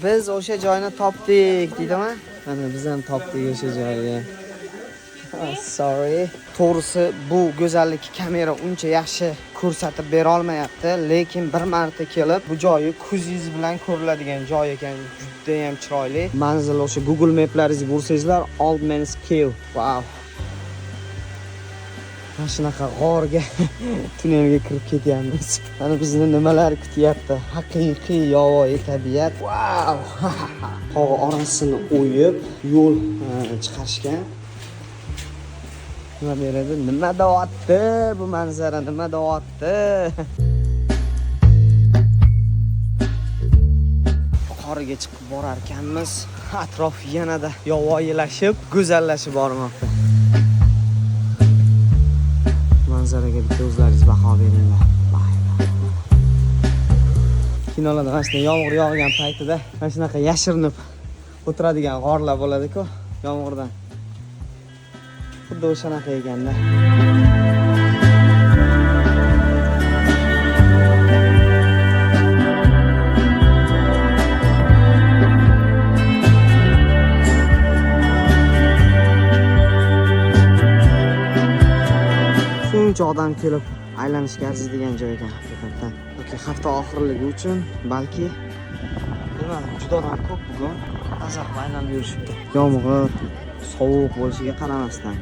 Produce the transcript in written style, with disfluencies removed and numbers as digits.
Biz o'sha joyni topdik, deydimi? Mana biz ham topdik o'sha joyni. Sorry. To'g'risi bu go'zallik kamera uncha yaxshi ko'rsatib bera olmayapti, lekin bir marta kelib bu joyi ko'zingiz bilan ko'riladigan joy ekan. Juda ham chiroyli. Manzil o'sha Google Map'laringizga ursangizlar, Old Man's Cave. Wow. Mana shunaqa g'orga tunnelga kirib ketyapmiz. Mana bizni nimalar kutyapti? Haqiqiy yovvoyi tabiat. Wow! Tog' orasini o'yib, yo'l chiqarishgan. Nima beradi? Nima deyapti? Bu manzara nima deyapti? Yuqoriga chiqib borar ekanmiz. Atrof yanada yovvoyilashib, go'zallashib bormoqda. Manzaraga bitta o'zlaringiz baho beringlar. Kinolarda mana shunday yomg'ir yog'gan paytida mana shunaqa yashirinib o'tiradigan g'orlar bo'ladi-ku, yomg'irdan. Xuddi o'shanaqa ekanda. Shuncha odam kelib aylanishga arziydigan joy ekan haqiqatan. Yoki hafta oxirligi uchun, balki bilmadim, juda odam ko'p bugun. Azar aylanib yurishibdi. Yomg'ir, sovuq bo'lishiga qaramasdan.